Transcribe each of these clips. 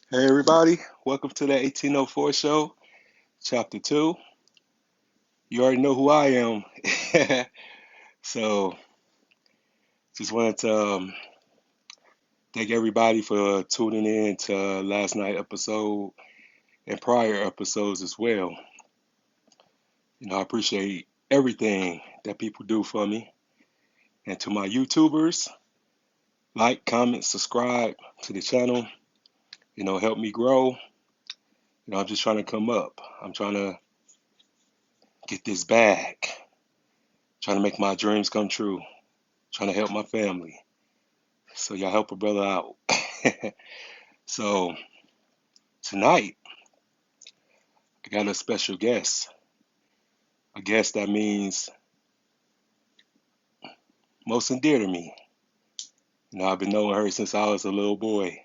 Hey everybody, welcome to the 1804 show, chapter 2. You already know who I am. So, just wanted to thank everybody for tuning in to last night episode and prior episodes as well. I appreciate everything that people do for me. And to my YouTubers, like, comment, subscribe to the channel, help me grow. I'm just trying to come up. I'm trying to get this bag, trying to make my dreams come true, trying to help my family. So y'all help a brother out. So tonight I got a special guest, a guest that means most endear to me. I've been knowing her since I was a little boy.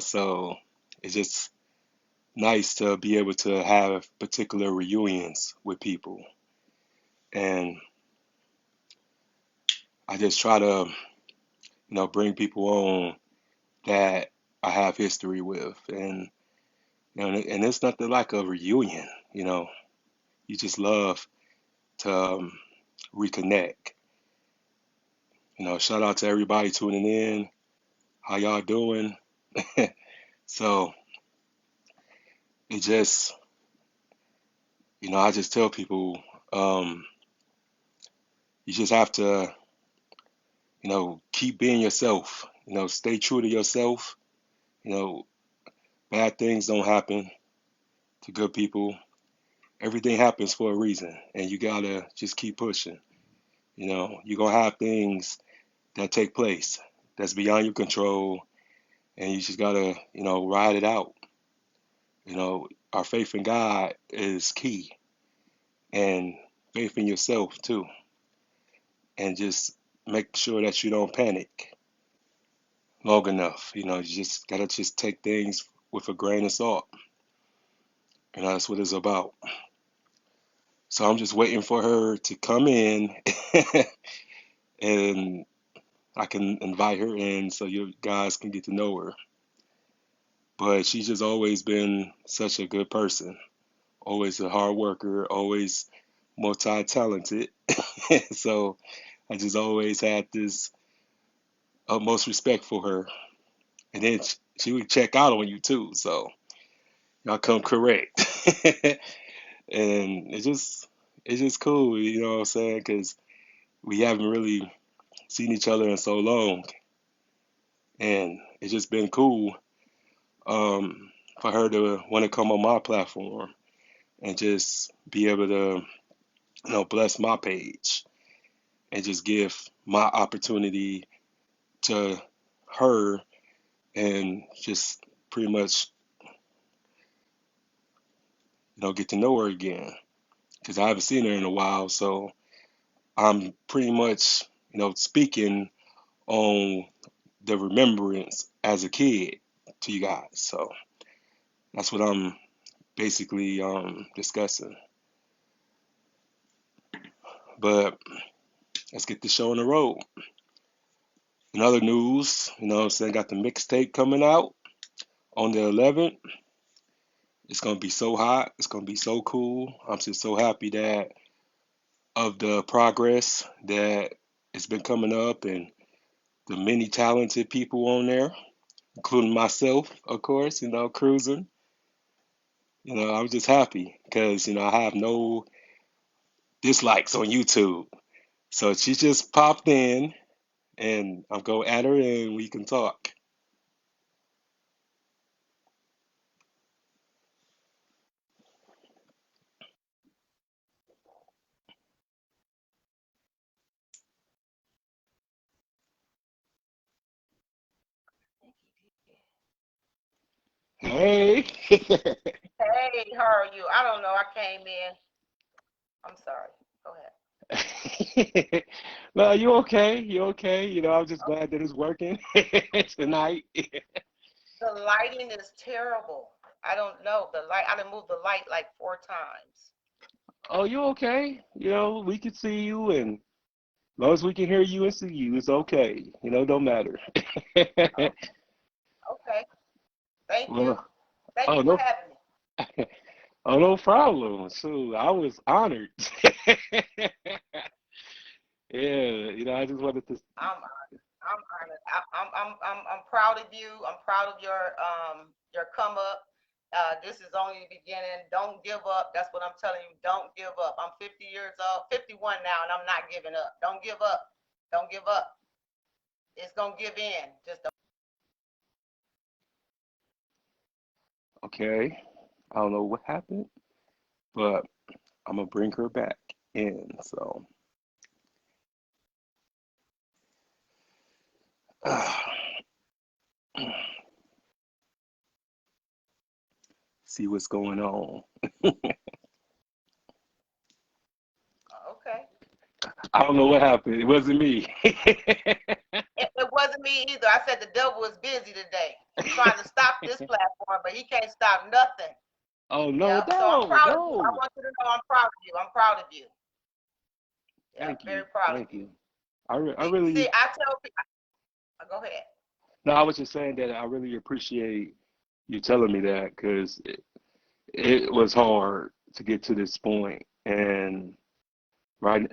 So it's just nice to be able to have particular reunions with people. And I just try to, bring people on that I have history with. And it's nothing like a reunion, you just love to reconnect. Shout out to everybody tuning in. How y'all doing? So it just, I just tell people, um, you just have to, keep being yourself. Stay true to yourself. You know, Bad things don't happen to good people. Everything happens for a reason, and you gotta just keep pushing. You're gonna have things that take place that's beyond your control, and you just gotta, ride it out. Our faith in God is key, and faith in yourself too, and just make sure that you don't panic long enough. You just gotta just take things with a grain of salt. That's what it's about. So I'm just waiting for her to come in, and I can invite her in so you guys can get to know her. But she's just always been such a good person, always a hard worker, always multi-talented. So I just always had this utmost respect for her. And then she would check out on you too. So y'all come correct. And it's just cool, you know what I'm saying? Because we haven't really seen each other in so long, and it's just been cool um, for her to want to come on my platform and just be able to, bless my page and just give my opportunity to her and just pretty much, get to know her again because I haven't seen her in a while. So I'm pretty much, speaking on the remembrance as a kid to you guys. So that's what I'm basically discussing. But let's get the show on the road. In other news, what I'm saying, got the mixtape coming out on the 11th. It's gonna be so hot. It's gonna be so cool. I'm just so happy that of the progress that it's been coming up and the many talented people on there, including myself, of course, cruising. I'm just happy because, I have no dislikes on YouTube. So she just popped in and I'm going to add her in. We can talk. Hey. Hey, how are you? I don't know. I came in. I'm sorry. Go ahead. No, you okay? You okay? I'm just Oh, glad that it's working tonight. the lighting is terrible. I don't know. The light, I done moved the light like 4 times. Oh, you okay? We can see you, and as long as we can hear you and see you, it's okay. Don't matter. Oh, okay. Thank you. Well, Thank oh you for no, having me. oh no problem. So I was honored. Yeah, I just wanted to. I'm I'm honored. I'm proud of you. I'm proud of your come up. This is only the beginning. Don't give up. That's what I'm telling you. Don't give up. I'm 50 years old, 51 now, and I'm not giving up. Don't give up. Don't give up. It's gonna give in. Just don't. Okay, I don't know what happened, but I'm gonna bring her back in. So, see what's going on. Okay. I don't know what happened. It wasn't me. It wasn't me either. I said the devil is busy today. He's trying to stop this platform, but he can't stop nothing. Oh no, Yep. So I'm no, proud of you. I no. want you to know I'm proud of you. I'm proud of you. Yeah, Thank you, very proud of thank you. you. I See, really, I tell people, go ahead. no, I was just saying that I really appreciate you telling me that because it was hard to get to this point, and right,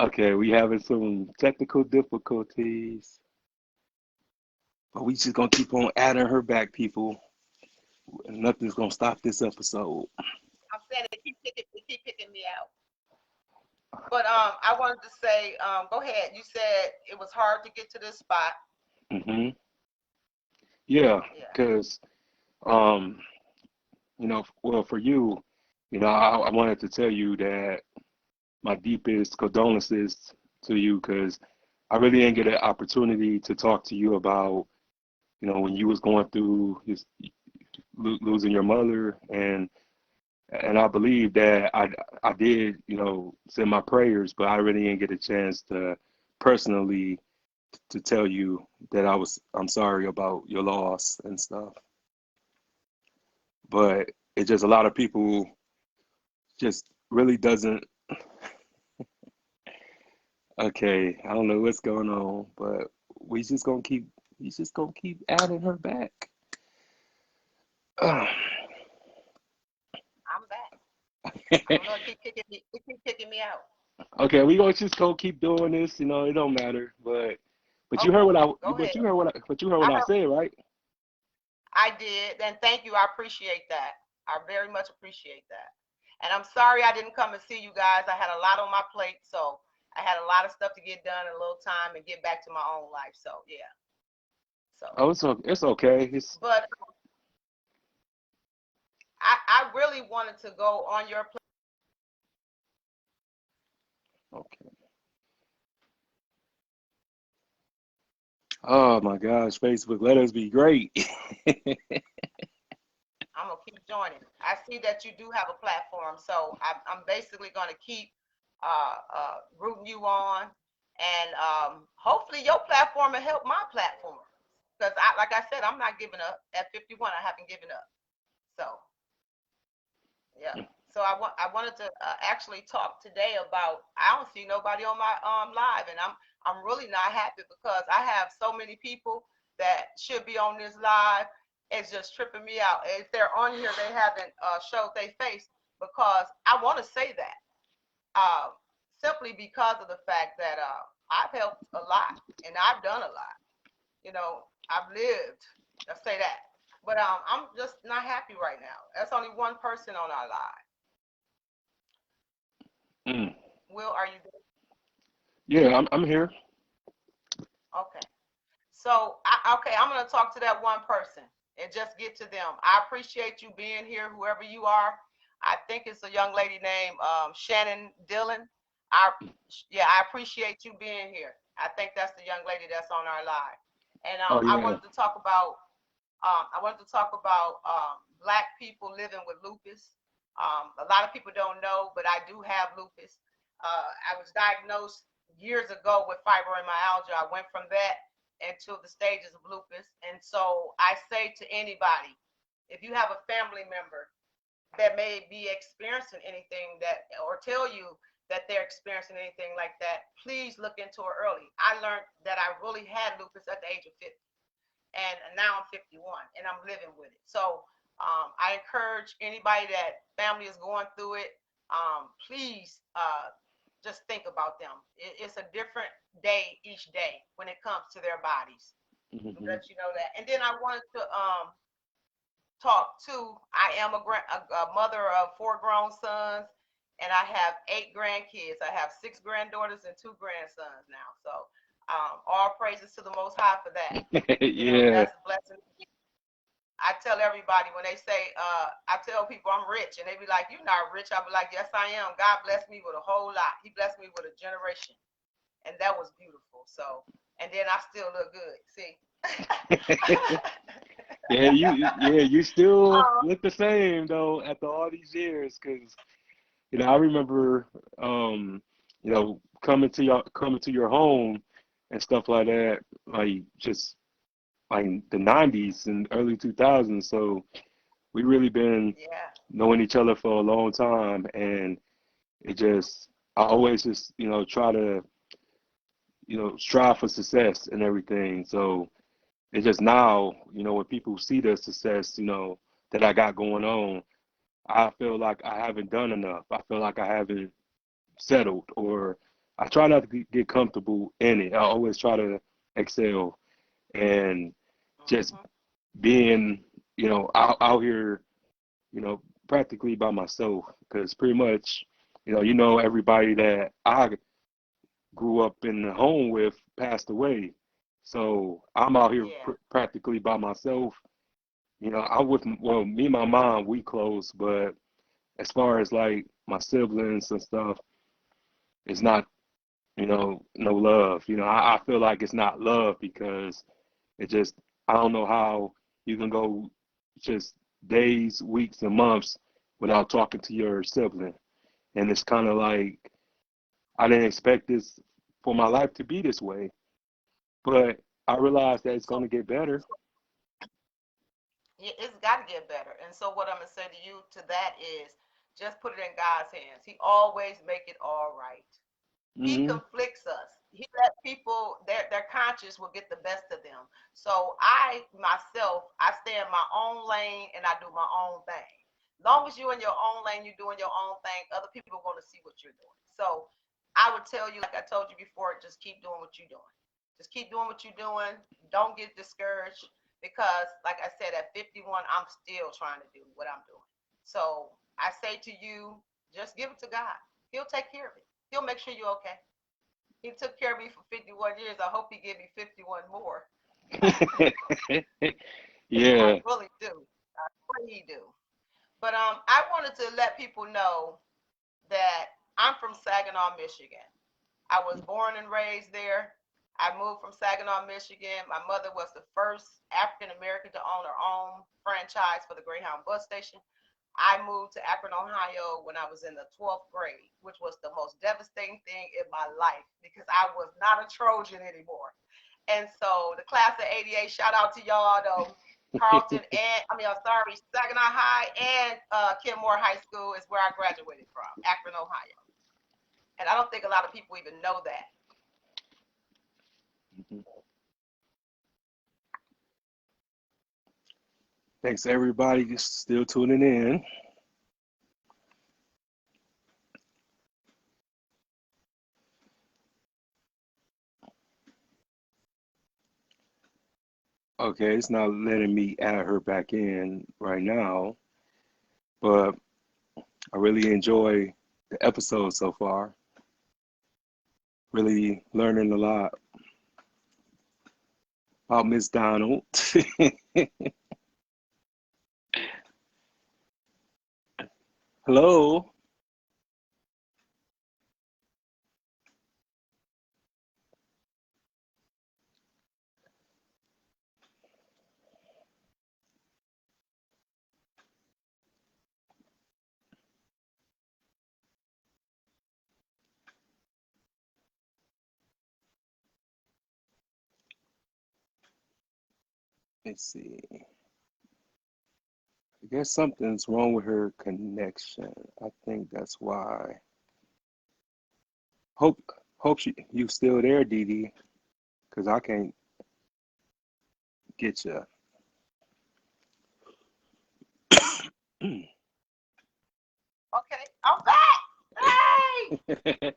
okay, we having some technical difficulties, but we just gonna keep on adding her back, people. Nothing's gonna stop this episode. I'm saying they keep picking me out. But I wanted to say, go ahead. You said it was hard to get to this spot. Hmm. Yeah, Yeah. because um, well, for you, I wanted to tell you that my deepest condolences to you because I really didn't get an opportunity to talk to you about, when you was going through losing your mother, and I believe that I did, send my prayers, but I really didn't get a chance to personally to tell you that I'm sorry about your loss and stuff. But it's just a lot of people just really doesn't. Okay, I don't know what's going on, but we just gonna keep we just gonna keep adding her back. Ugh. I'm back. I don't know. It keep kicking me out. Okay, we gonna just go keep doing this. It don't matter. But you heard Okay. what Go ahead. but you heard I what I heard. said, right? I did, and thank you. I appreciate that. I very much appreciate that. And I'm sorry I didn't come and see you guys. I had a lot on my plate, so I had a lot of stuff to get done in a little time and get back to my own life. So yeah. So, Oh, it's okay. It's but I really wanted to go on your okay. Oh my gosh, Facebook, let us be great. I'm gonna keep joining. I see that you do have a platform, so I'm basically gonna keep rooting you on, and hopefully your platform will help my platform. Because like I said, I'm not giving up. At 51, I haven't given up. So yeah. So I wanted to actually talk today about. I don't see nobody on my live, and I'm really not happy because I have so many people that should be on this live. It's just tripping me out. If they're on here, they haven't showed their face because I want to say that uh, simply because of the fact that I've helped a lot and I've done a lot. I've lived. Let's say that. But I'm just not happy right now. That's only one person on our live. Mm. Will, are you there? Yeah, I'm here. Okay. So, okay, I'm going to talk to that one person and just get to them. I appreciate you being here, whoever you are. I think it's a young lady named Shannon Dillon. I, yeah, I appreciate you being here. I think that's the young lady that's on our live. And Oh I yeah. wanted to talk about Black people living with lupus. A lot of people don't know, but I do have lupus. I was diagnosed years ago with fibromyalgia. I went from that into the stages of lupus. And so I say to anybody, if you have a family member that may be experiencing anything that, or tell you that they're experiencing anything like that, please look into it early. I learned that I really had lupus at the age of 50. and now I'm 51 and I'm living with it. So I encourage anybody that family is going through it, please just think about them. It's a different day each day when it comes to their bodies. Hmm. Let you know that. And then I wanted to talk too. I am a mother of four grown sons, and I have eight grandkids. I have six granddaughters and two grandsons now. So all praises to the Most High for that. You know, Yeah. that's a blessing. I tell everybody when they say, I tell people I'm rich, and they be like, "You're not rich." I be like, "Yes, I am. God blessed me with a whole lot. He blessed me with a generation, and that was beautiful." So, and then I still look good. See. You still um, look the same though after all these years, because I remember coming to your home and stuff like that, like just like the '90s and early 2000s. So we really been yeah. knowing each other for a long time, and it just I always just try to strive for success and everything. So it's just now, when people see the success, that I got going on, I feel like I haven't done enough. I feel like I haven't settled, or I try not to get comfortable in it. I always try to excel and just Hmm. being, out here, practically by myself, because pretty much, everybody that I grew up in the home with passed away. So I'm out here Yeah. practically by myself. I with well, me and my mom, we close, but as far as like my siblings and stuff, it's not, no love. I feel like it's not love because it just, I don't know how you can go just days, weeks, and months without talking to your sibling. And it's kind of like, I didn't expect this for my life to be this way, but I realized that it's going So, to get better. so yeah, it's got to get better. And so, what I'm gonna say to you to that is, just put it in God's hands. He always make it all right. He Hmm. conflicts us. He let people their conscience will get the best of them. So I myself, I stay in my own lane and I do my own thing. Long as you're in your own lane, you're doing your own thing, other people are going to see what you're doing. So I would tell you, like I told you before, just keep doing what you're doing. Just keep doing what you're doing. Don't get discouraged because, like I said, at 51, I'm still trying to do what I'm doing. So I say to you, just give it to God. He'll take care of it. He'll make sure you're okay. He took care of me for 51 years. I hope he gave me 51 more. I Yeah. really do. I really do. But I wanted to let people know that I'm from Saginaw, Michigan. I was born and raised there. I moved from Saginaw, Michigan. My mother was the first African American to own her own franchise for the Greyhound bus station. I moved to Akron, Ohio when I was in the 12th grade, which was the most devastating thing in my life because I was not a Trojan anymore. And so the class of 88, shout out to y'all though. Carlton and I'm sorry, Saginaw High and Kenmore High School is where I graduated from, Akron, Ohio. And I don't think a lot of people even know that. Thanks everybody still tuning in. Okay, it's not letting me add her back in right now, but I really enjoy the episode so far. Really learning a lot about Miss Donald. Hello. Let's see. I guess something's wrong with her connection. I think that's why. Hope you still there, Dee Dee, because I can't get you. Okay, I'm back. Hey.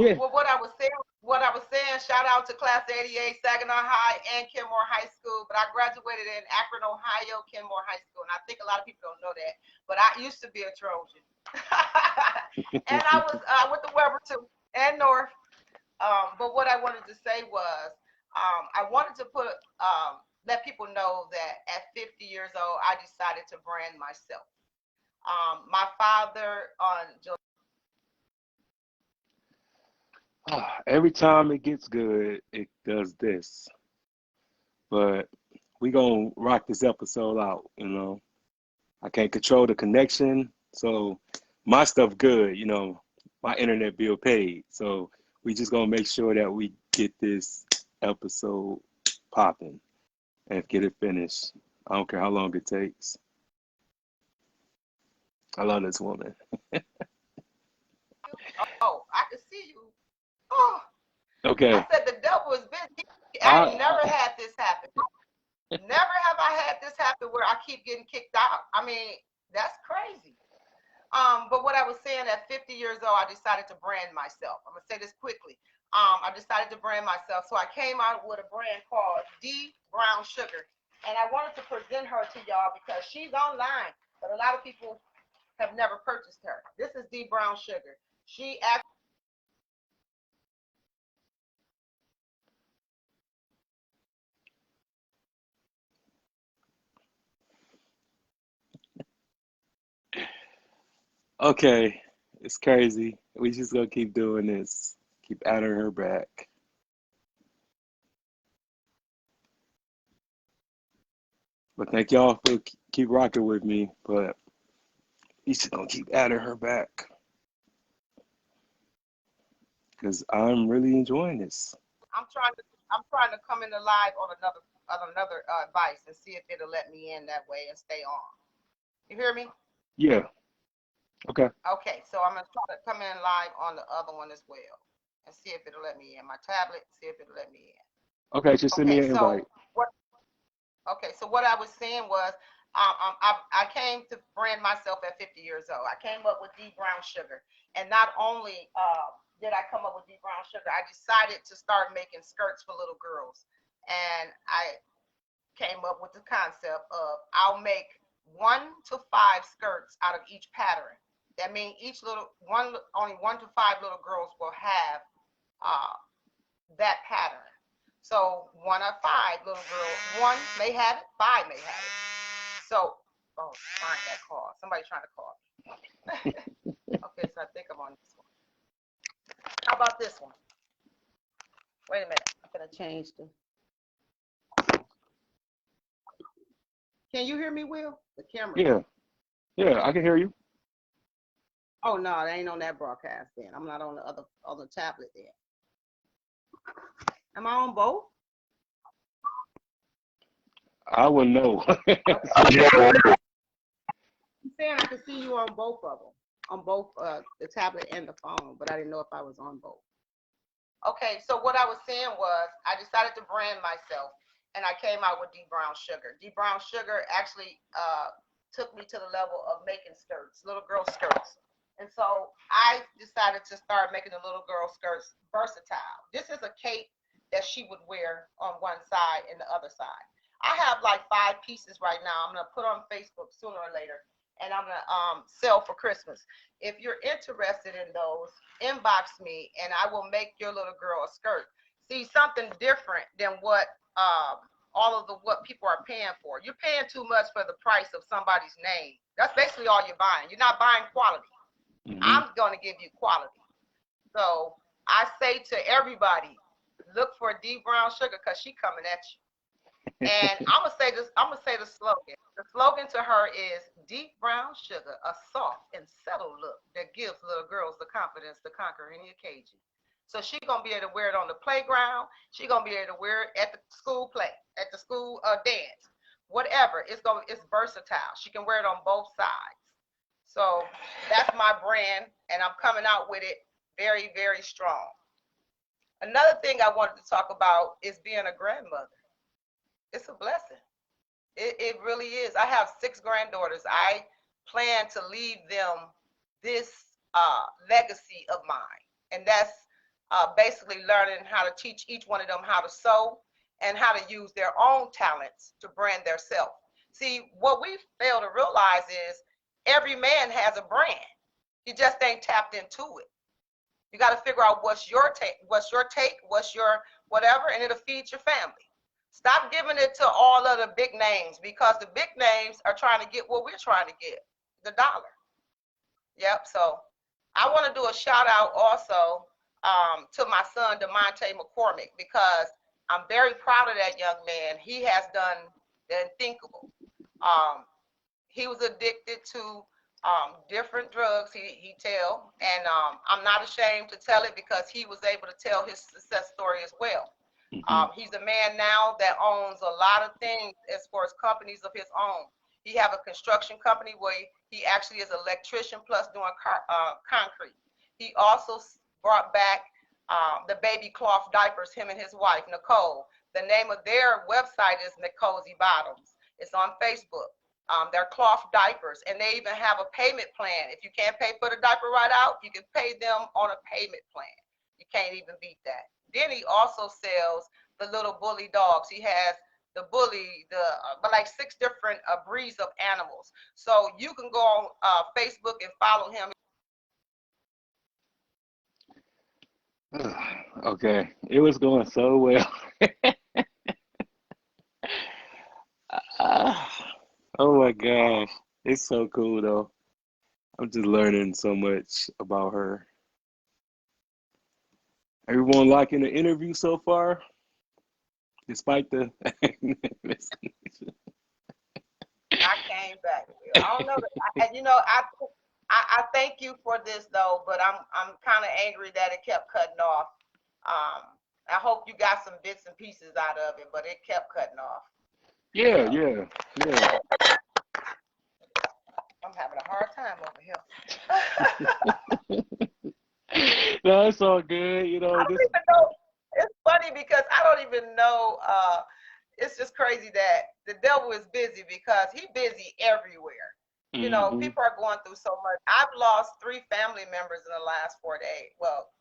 Yeah. Well, what I was saying, shout out to Class 88, Saginaw High, and Kenmore High School. But I graduated in Akron, Ohio, Kenmore High School, and I think a lot of people don't know that. But I used to be a Trojan, and I went to Weber too, and North. But what I wanted to say was, I wanted to let people know that at 50 years old, I decided to brand myself. My father on Every time it gets good, it does this. But we gonna rock this episode out, you know. I can't control the connection, so my stuff good, you know. My internet bill paid, so we just gonna make sure that we get this episode popping and get it finished. I don't care how long it takes. I love this woman. oh, I can see you. Oh, I Okay. said the devil is busy. I ain't never I had this happen. Never have I had this happen where I keep getting kicked out. I mean, that's crazy. But what I was saying, at 50 years old, I decided to brand myself. I'm gonna say this quickly. I decided to brand myself, so I came out with a brand called D Brown Sugar, and I wanted to present her to y'all because she's online, but a lot of people have never purchased her. This is D Brown Sugar. She actually okay. It's crazy. We just gonna keep doing this. Keep adding her back. But thank y'all for keep rocking with me. But we just gonna keep adding her back because I'm really enjoying this. I'm trying to come in the live on another device and see if it'll let me in that way and stay on. You hear me? Yeah. Okay. Okay, so I'm gonna try to come in live on the other one as well and see if it'll let me in my tablet. See if it'll let me in. Okay. Just send me Okay, an invite. so what? Okay, so what I was saying was, I came to brand myself at 50 years old. I came up with D Brown Sugar, and not only did I come up with D Brown Sugar, I decided to start making skirts for little girls, and I came up with the concept of I'll make 1 to 5 skirts out of each pattern. That means each little one, only 1 to 5 little girls will have uh, that pattern. So 1 of 5 little girls, one may have it, 5 may have it. So, oh, find that call. Somebody trying to call me. Okay, so I think I'm on this one. How about this one? Wait a minute. I'm gonna change the. Can you hear me, Will? The camera Yeah. thing. Yeah. I can hear you. Oh no, it ain't on that broadcast. Then I'm not on the tablet. Then am I on both? I will know. Okay. I'm saying I can see you on both of them, on both the tablet and the phone, but I didn't know if I was on both. Okay, so what I was saying was I decided to brand myself, and I came out with D Brown Sugar. D Brown Sugar actually took me to the level of making skirts, little girl skirts. And so I decided to start making the little girl skirts versatile. This is a cape that she would wear on one side and the other side. I have like 5 pieces right now. I'm gonna put on Facebook sooner or later, and I'm gonna sell for Christmas. If you're interested in those, inbox me and I will make your little girl a skirt. See, something different than what all of the what people are paying for. You're paying too much for the price of somebody's name. That's basically all you're buying. You're not buying quality. Hmm. I'm going to give you quality. So I say to everybody, look for D Brown Sugar because she coming at you. And I'm gonna say this. I'm gonna say the slogan. The slogan to her is "Deep Brown Sugar, a soft and settled look that gives little girls the confidence to conquer any occasion." So she's gonna be able to wear it on the playground. She's gonna be able to wear it at the school play, at the school dance, whatever. It's versatile. She can wear it on both sides. So that's my brand, and I'm coming out with it very, very strong. Another thing I wanted to talk about is being a grandmother. It's a blessing. It really is. I have 6 granddaughters. I plan to leave them this legacy of mine, and that's basically learning how to teach each one of them how to sew and how to use their own talents to brand their self. See, what we fail to realize is every man has a brand. He just ain't tapped into it. You got to figure out what's your whatever, and it'll feed your family. Stop giving it to all of the big names, because the big names are trying to get what we're trying to get, the dollar. Yep. So I want to do a shout out also to my son, DeMonte McCormick, because I'm very proud of that young man. He has done the unthinkable. Um, he was addicted to different drugs, he tell, and I'm not ashamed to tell it because he was able to tell his success story as well. He's a man now that owns a lot of things as far as companies of his own. He have a construction company where he actually is an electrician plus doing concrete. He also brought back the baby cloth diapers, him and his wife, Nicole. The name of their website is Nicole's Bottoms. It's on Facebook. They're cloth diapers, and they even have a payment plan. If you can't pay for the diaper right out, you can pay them on a payment plan. You can't even beat that. Then he also sells the little bully dogs. He has the bully, but like 6 different breeds of animals. So you can go on Facebook and follow him. Okay, it was going so well. Oh my gosh, it's so cool though. I'm just learning so much about her. Everyone liking the interview so far, despite the I came back. I don't know. I thank you for this though, but I'm kind of angry that it kept cutting off. I hope you got some bits and pieces out of it, but it kept cutting off. Yeah, So yeah, yeah. I'm having a hard time over here. No, it's all good. You I know, don't this. even know. It's funny because I don't even know. It's just crazy that the devil is busy because he's busy everywhere. Hmm. People are going through so much. I've lost 3 family members in the last 4 days. Well,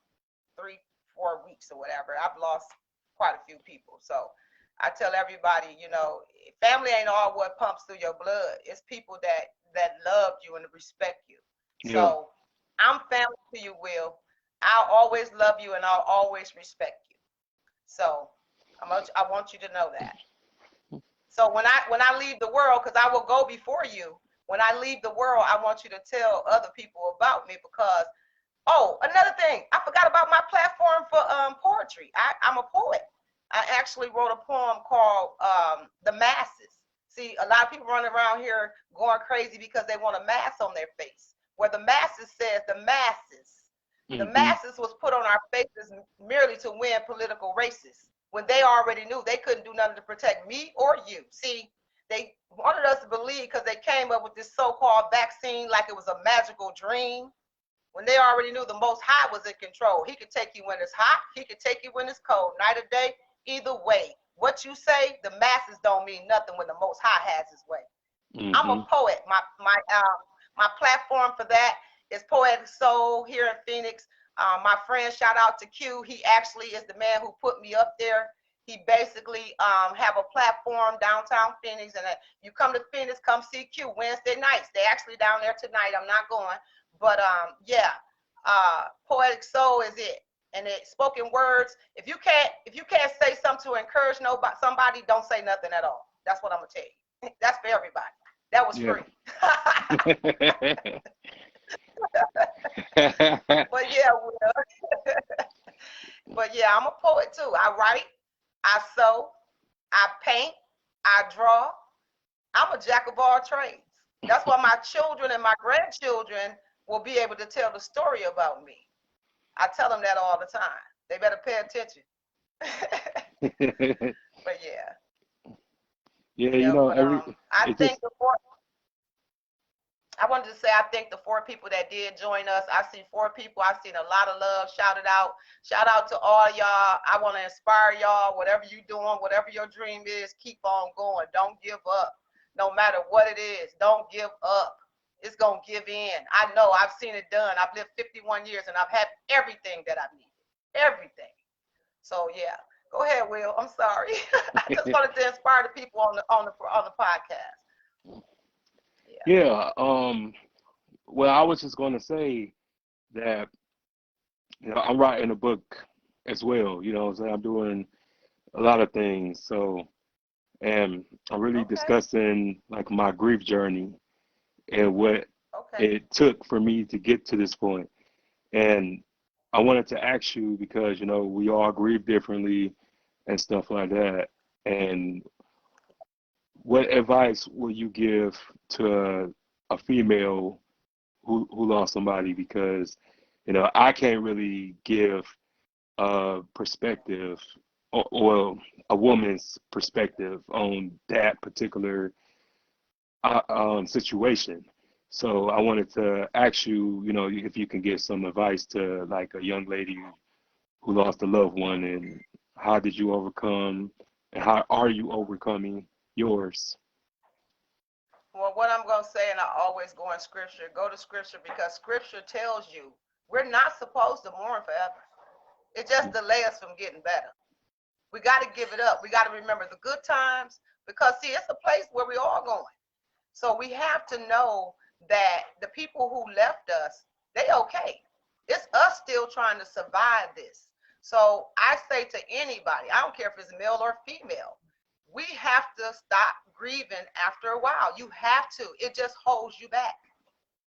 3, 4 weeks or whatever. I've lost quite a few people. So I tell everybody, family ain't all what pumps through your blood. It's people that love you and respect you. Yeah. So I'm family to you, Will. I'll always love you and I'll always respect you. So I want you to know that. So when I leave the world, because I will go before you. When I leave the world, I want you to tell other people about me because another thing, I forgot about my platform for poetry. I'm a poet. I actually wrote a poem called "The Masses." See, a lot of people running around here going crazy because they want a mask on their face. Where the masses says the masses. The Hmm. masses was put on our faces merely to win political races when they already knew they couldn't do nothing to protect me or you. See, they wanted us to believe because they came up with this so-called vaccine like it was a magical dream when they already knew the Most High was in control. He could take you when it's hot. He could take you when it's cold, night or day. Either way, what you say, the masses don't mean nothing when the Most High has his way. I'm Hmm. a poet. My platform for that is Poetic Soul here in Phoenix. My friend, shout out to Q. He actually is the man who put me up there. He basically have a platform downtown Phoenix, and you come to Phoenix, come see Q Wednesday nights. They actually down there tonight. I'm not going, but yeah, Poetic Soul is it. And it spoken words. If you can't say something to encourage somebody, don't say nothing at all. That's what I'm gonna tell you. That's for everybody. That was Yeah. free. But yeah, but yeah, I'm a poet too. I write, I sew, I paint, I draw. I'm a jack of all trades. That's why my children and my grandchildren will be able to tell the story about me. I tell them that all the time. They better pay attention. But Yeah, yeah, but every I it think just the more I wanted to say I thank the 4 people that did join us. I see 4 people. I've seen a lot of love shouted out. Shout out to all y'all. I want to inspire y'all. Whatever you're doing, whatever your dream is, keep on going. Don't give up. No matter what it is, don't give up. It's going to give in. I know. I've seen it done. I've lived 51 years and I've had everything that I've needed. Everything. So yeah. Go ahead, Will. I'm sorry. I just wanted to inspire the people on the podcast. Yeah. Yeah. Well, I was just going to say that, I'm writing a book as well. What I'm saying? I'm doing a lot of things. So, and I'm really Okay. discussing like my grief journey and what Okay. it took for me to get to this point. And I wanted to ask you because, we all grieve differently and stuff like that. And what advice would you give to a female who lost somebody? Because, I can't really give a perspective or a woman's perspective on that particular situation. So I wanted to ask you, if you can give some advice to like a young lady who lost a loved one, and how did you overcome, and how are you overcoming yours? Well, what I'm going to say, and I always go to scripture because scripture tells you we're not supposed to mourn forever. It just delays us from getting better. We got to give it up. We got to remember the good times because, see, it's a place where we all going. So we have to know that the people who left us, they okay. It's us still trying to survive this. So I say to anybody, I don't care if it's male or female, we have to stop grieving after a while. You have to. It just holds you back.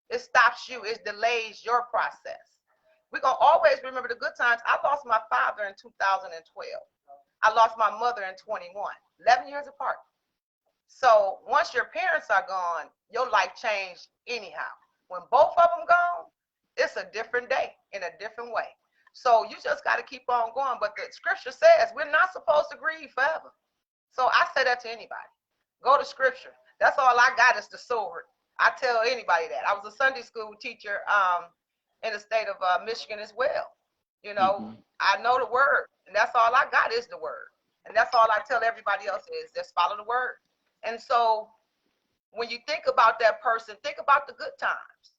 It stops you. It delays your process. We're going to always remember the good times. I lost my father in 2012. I lost my mother in 21, 11 years apart. So once your parents are gone, your life changed anyhow. When both of them gone, it's a different day in a different way. So you just got to keep on going. But the scripture says we're not supposed to grieve forever. So I say that to anybody. Go to scripture. That's all I got is the sword. I tell anybody that. I was a Sunday school teacher in the state of Michigan as well. You know, Hmm. I know the word, and that's all I got is the word. And that's all I tell everybody else is just follow the word. And so when you think about that person, think about the good times.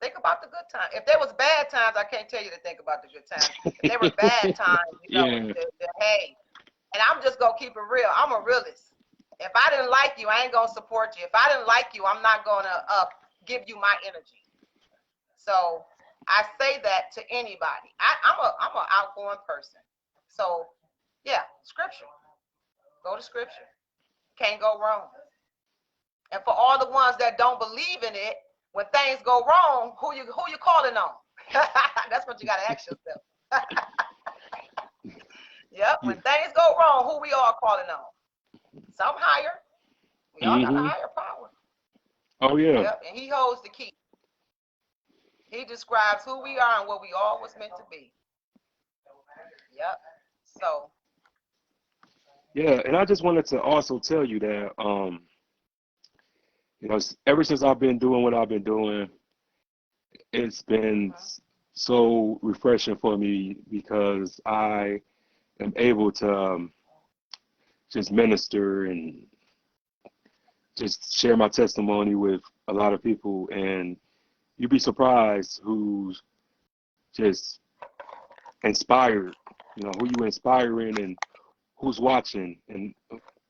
Think about the good times. If there was bad times, I can't tell you to think about the good times. If there were bad times, Yeah. hey, and I'm just gonna keep it real. I'm a realist. If I didn't like you, I ain't gonna support you. If I didn't like you, I'm not gonna give you my energy. So I say that to anybody. I'm an outgoing person. So yeah, scripture. Go to scripture. Can't go wrong. And for all the ones that don't believe in it, when things go wrong, who you calling on? That's what you gotta ask yourself. Yep. Yeah. When things go wrong, who we all calling on? Some higher. We all got a Hmm. higher power. Oh yeah. Yep. And he holds the key. He describes who we are and what we all was meant to be. Yep. So Yeah. And I just wanted to also tell you that, ever since I've been doing what I've been doing, it's been mhm. so refreshing for me because I am able to just minister and just share my testimony with a lot of people. And you'd be surprised who's just inspired, who you inspiring and who's watching, and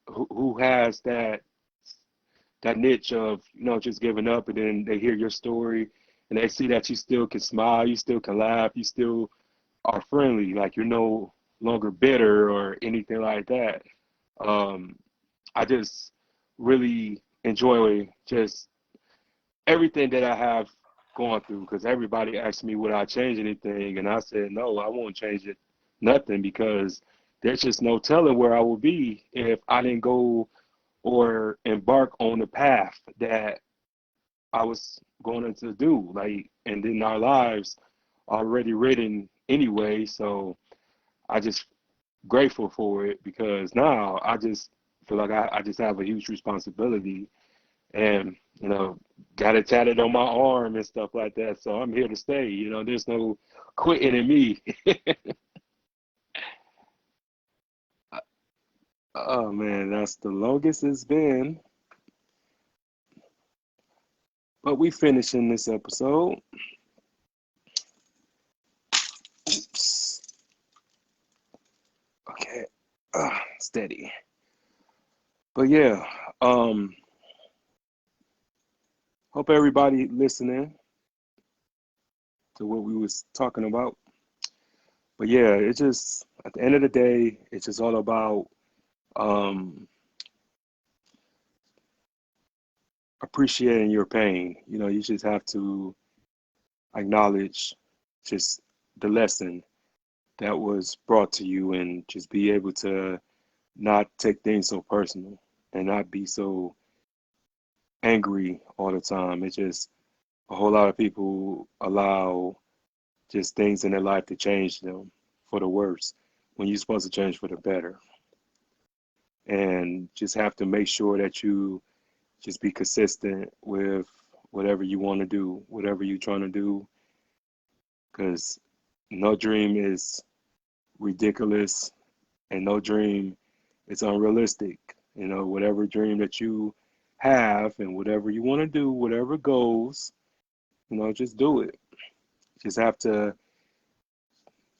who has that niche of, just giving up, and then they hear your story and they see that you still can smile, you still can laugh, you still are friendly, like you're no longer bitter or anything like that. Um, I just really enjoy just everything that I have gone through, because everybody asked me would I change anything, and I said no, I won't change it, nothing, because there's just no telling where I would be if I didn't go or embark on the path that I was going to do. Like, and then our lives already written anyway. So I just grateful for it, because now I just feel like I just have a huge responsibility and got it tatted on my arm and stuff like that. So I'm here to stay. There's no quitting in me. Oh man, that's the longest it's been. But we finishing this episode. Oops. Okay. Steady. But yeah, hope everybody listening to what we was talking about. But yeah, it just at the end of the day, it's just all about um, appreciating your pain. You just have to acknowledge just the lesson that was brought to you and just be able to not take things so personal and not be so angry all the time. It's just a whole lot of people allow just things in their life to change them for the worse when you're supposed to change for the better. And just have to make sure that you just be consistent with whatever you want to do, whatever you're trying to do, because no dream is ridiculous and no dream is unrealistic. Whatever dream that you have and whatever you want to do, whatever goes, just do it. Just have to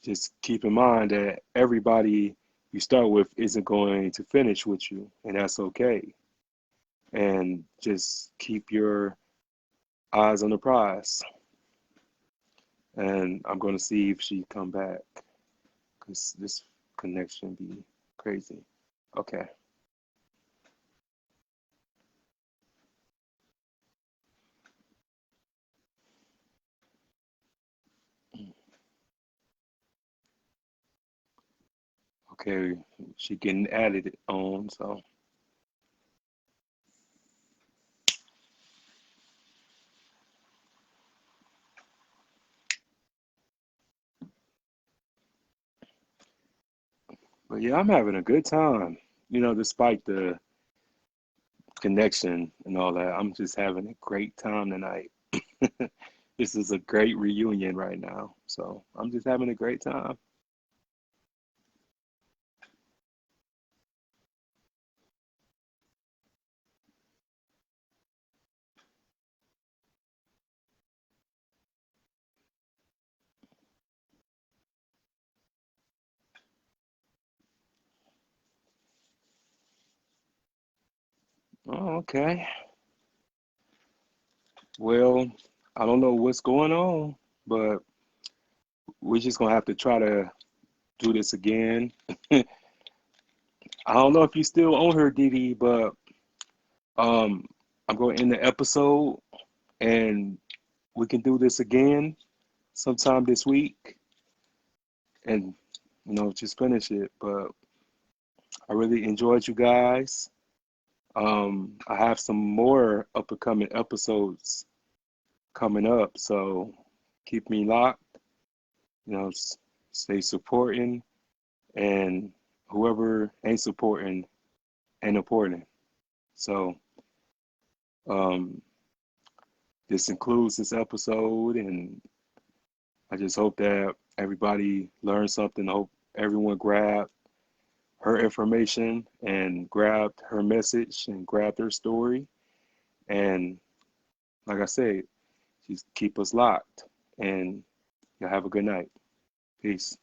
just keep in mind that everybody you start with isn't going to finish with you, and that's okay. And just keep your eyes on the prize. And I'm going to see if she come back because this connection be crazy. Okay. Okay. She getting added on. So, but yeah, I'm having a good time. Despite the connection and all that, I'm just having a great time tonight. This is a great reunion right now. So I'm just having a great time. Oh, okay. Well, I don't know what's going on, but we're just gonna have to try to do this again. I don't know if you still on her, Didi, but um, I'm going to end the episode and we can do this again sometime this week and just finish it. But I really enjoyed you guys. I have some more up and coming episodes coming up, so keep me locked. Stay supporting, and whoever ain't supporting ain't important. So um, this includes this episode, and I just hope that everybody learned something. I hope everyone grabbed her information and grabbed her message and grabbed her story. And like I said, just keep us locked. And y'all have a good night. Peace.